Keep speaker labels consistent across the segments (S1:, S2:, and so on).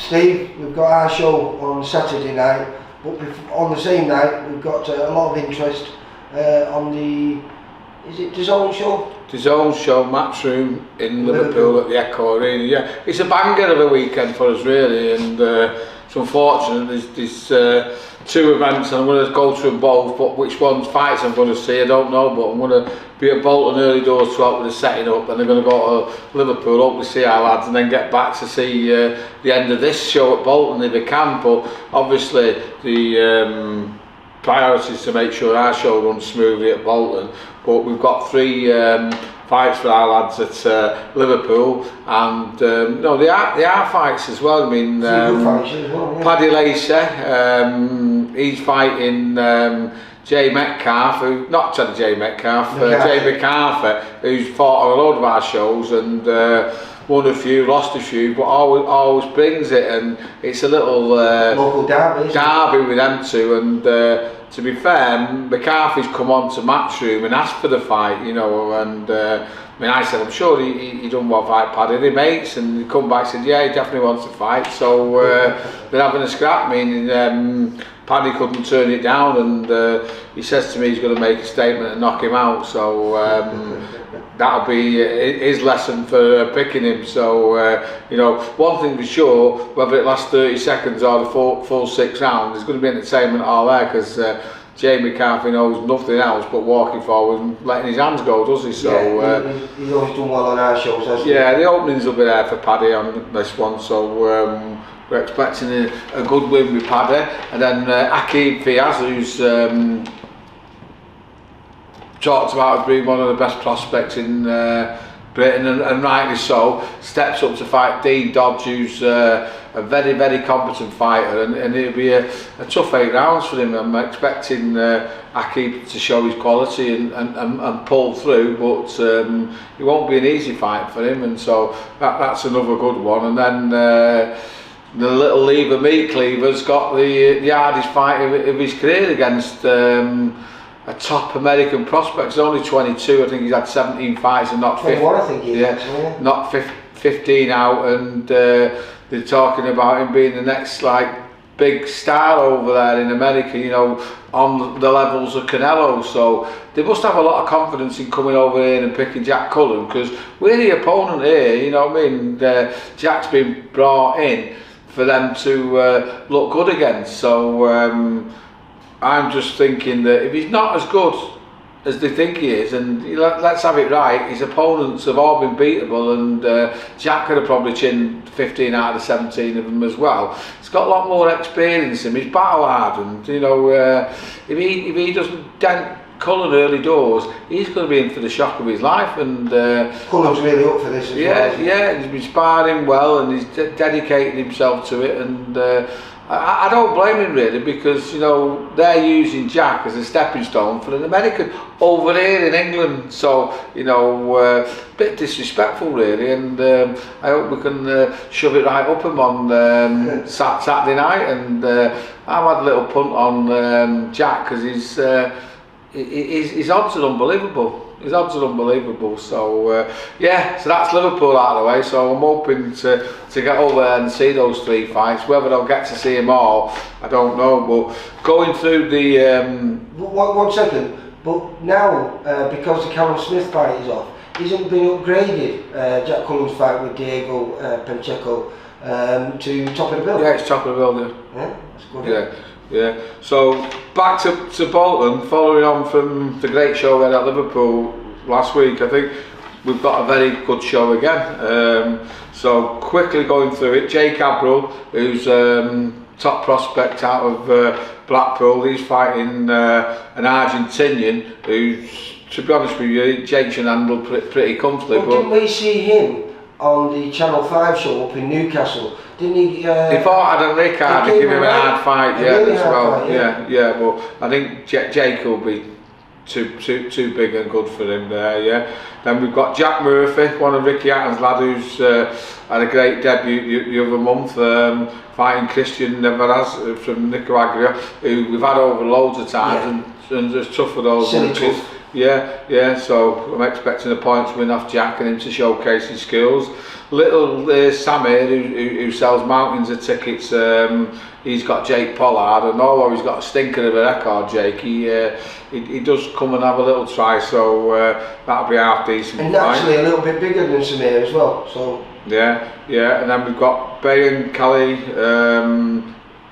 S1: Steve, we've got our show on Saturday night, but on the same night we've got a lot of interest on the, is it Dazn show?
S2: Dazn show, Matchroom in Liverpool at the Echo Arena. Yeah, it's a banger of a weekend for us really, and it's unfortunate there's two events and I'm going to go through both, but which one's fights I'm going to see I don't know, but I'm going to be at Bolton early doors to help with the setting up, and they're going to go to Liverpool, hopefully see our lads, and then get back to see the end of this show at Bolton if they can. But obviously the priority is to make sure our show runs smoothly at Bolton, but we've got 3 fights for our lads at Liverpool, and no, they are fights as well. I mean, Paddy Lacey, he's fighting Jay Metcalf, Jay McCarthy, who's fought on a load of our shows and won a few, lost a few, but always brings it, and it's a little
S1: local derby
S2: with them two. And to be fair, McCarthy's come on to Matchroom and asked for the fight, you know, and I mean, I said I'm sure he doesn't want to fight Paddy, they're mates, and he come back and said yeah, he definitely wants to fight. So they're having a scrap, meaning Paddy couldn't turn it down, and he says to me he's going to make a statement and knock him out. So that'll be his lesson for picking him. So you know, one thing for sure, whether it lasts 30 seconds or the full 6 rounds, there's going to be entertainment all there, because Jay McCarthy knows nothing else but walking forward and letting his hands go, does he? So
S1: yeah, he's always done well on our shows, hasn't he?
S2: Yeah, the openings will be there for Paddy on this one, so we're expecting a good win with Paddy. And then Akeem Fiaz, who's talked about as being one of the best prospects in Britain, and rightly so, steps up to fight Dean Dodge, who's a very, very competent fighter, and it'll be a tough 8 rounds for him. I'm expecting Akeem to show his quality and pull through, but it won't be an easy fight for him, and so that's another good one. And then the little lever meat cleaver's got the hardest fight of his career against a top American prospect. He's only 22, I think he's had 17 fights and not
S1: 21, I think he is,
S2: yeah, not 15 out, and they're talking about him being the next like big star over there in America, you know, on the levels of Canelo. So they must have a lot of confidence in coming over here and picking Jack Cullen, because we're the opponent here, you know what I mean. Jack's been brought in for them to look good against. So I'm just thinking that if he's not as good as they think he is, and let's have it right, his opponents have all been beatable, and Jack could have probably chinned 15 out of the 17 of them as well. He's got a lot more experience in him, he's battle hardened, you know. If he doesn't dent Cullen early doors, he's going to be in for the shock of his life. And
S1: Cullen's really up for this as well.
S2: Yeah, he's been sparring well, and he's dedicated himself to it, and I don't blame him really, because you know they're using Jack as a stepping stone for an American over here in England. So you know, a bit disrespectful really, and I hope we can shove it right up him on Saturday night. And I've had a little punt on Jack, because his odds are unbelievable. His odds are unbelievable. So yeah, so that's Liverpool out of the way. So I'm hoping to get over there and see those 3 fights. Whether I'll get to see them all, I don't know. But going through the
S1: one second. But now, because the Callum Smith fight is off, isn't been upgraded Jack Cullen's fight with Diego Pacheco to top of the bill?
S2: Yeah, it's top of the bill.
S1: Yeah, that's good.
S2: Yeah. Yeah, so back to Bolton, following on from the great show we had at Liverpool last week. I think we've got a very good show again. So quickly going through it, Jake Abril, who's top prospect out of Blackpool, he's fighting an Argentinian who's, to be honest with you, Jake should handle pretty comfortably.
S1: Well, didn't we see him on the Channel 5 show up in Newcastle? Didn't he?
S2: He fought Adam Rickard to give him a hard fight, yeah,
S1: really
S2: as well.
S1: Fight,
S2: yeah, but I think Jake will be too big and good for him there, yeah. Then we've got Jack Murphy, one of Ricky Hatton's lad, who's had a great debut the other month, fighting Christian Nevaraz from Nicaragua, who we've had over loads of times, and just tough for those monkeys. Yeah. So I'm expecting a points win off Jack and him to showcase his skills. Little Sam here, who sells mountains of tickets. He's got Jake Pollard, and although he's got a stinker of a record, Jake, he does come and have a little try. So that'll be half decent.
S1: And actually a little bit bigger than Samir as well. So.
S2: Yeah. And then we've got Bay and Kelly.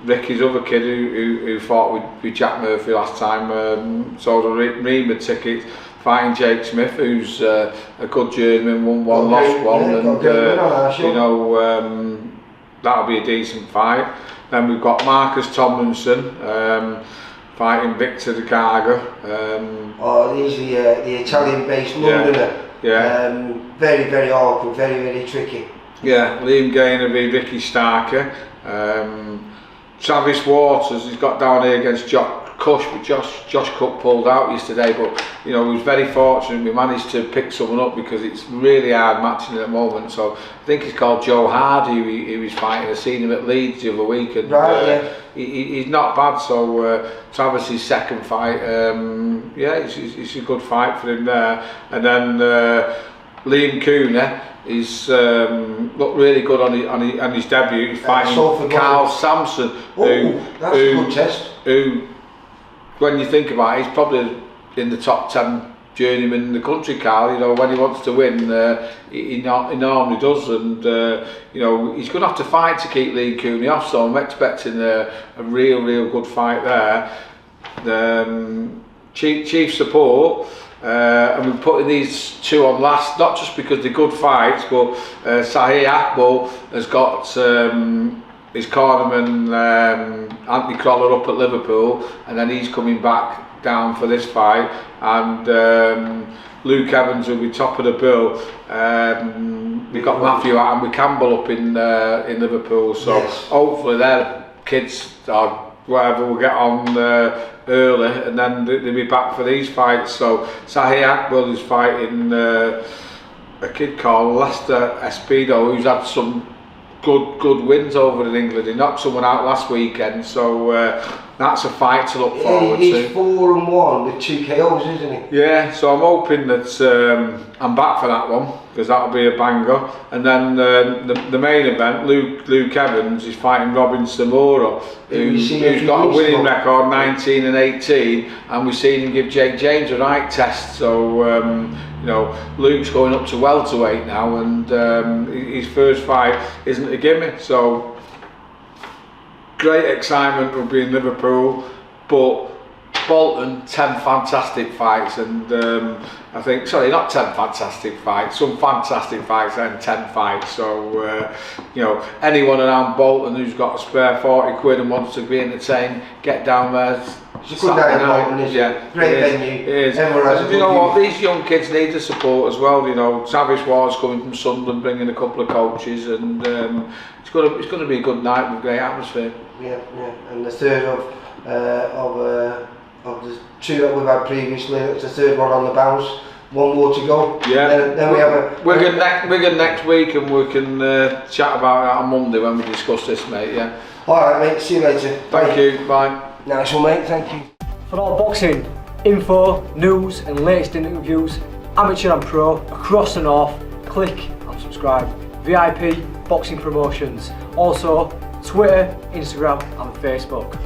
S2: Ricky's other kid who fought with Jack Murphy last time, sold a Reamer ticket, fighting Jake Smith, who's a good journeyman, won one, lost one, and that'll be a decent fight. Then we've got Marcus Tomlinson fighting Victor De Carga.
S1: He's the Italian-based Londoner. Very, very awkward, very, very tricky. Yeah,
S2: Liam Gaynor v Ricky Starker. Travis Waters, he's got down here against Josh Cush, but Josh Cook pulled out yesterday, but he was very fortunate. We managed to pick someone up because it's really hard matching at the moment. So I think he's called Joe Hardy, who he's fighting. I seen him at Leeds the other week, and he's not bad. So Travis's second fight, it's a good fight for him there. And then Liam Cooner, he's looked really good on his debut. He's fighting Carl Sampson,
S1: that's a good test.
S2: Who, when you think about it, he's probably in the top 10 journeymen in the country, Carl. When he wants to win, he normally does, and he's going to have to fight to keep Liam Cooney off. So I'm expecting a real good fight there. Chief support. And we're putting these two on last, not just because they're good fights, but Sahih Akbal has got his cornerman Anthony Crawler up at Liverpool, and then he's coming back down for this fight, and Luke Evans will be top of the bill. We've got Matthew and Campbell up in Liverpool, so hopefully their kids or whatever will get on early, and then they'll be back for these fights. So Sahih Akbal is fighting a kid called Lester Espido, who's had some good wins over in England. He knocked someone out last weekend, so that's a fight to look forward to.
S1: He's 4-1 with 2 KOs, isn't he?
S2: Yeah, so I'm hoping that I'm back for that one, because that'll be a banger. And then the main event, Luke Evans is fighting Robin Samora, who's got a winning record, 19-18, and we've seen him give Jake James a right test. So Luke's going up to welterweight now, and his first fight isn't a gimme. So great excitement will be in Liverpool, but Bolton, 10 fantastic fights, and I think, sorry, not 10 fantastic fights, some fantastic fights and 10 fights. So anyone around Bolton who's got a spare 40 quid and wants to be entertained, get down there.
S1: It's a good night in Bolton, isn't it? Great venue.
S2: It is. And you know what, these young kids need the support as well. Travis Ward's coming from Sunderland, bringing a couple of coaches, and it's going to be a good night with great atmosphere. Yeah.
S1: And the third of the 2 that we've had previously, it's the third one on the bounce. 1 more to go.
S2: Yeah.
S1: Then we have
S2: Wigan next week, and we can chat about it on Monday when we discuss this, mate. Yeah.
S1: All right, mate. See you later.
S2: Thank you. Bye.
S1: Nice one, mate. Thank you.
S3: For all boxing info, news, and latest interviews, amateur and pro across the north, click and subscribe. VIP Boxing Promotions. Also, Twitter, Instagram, and Facebook.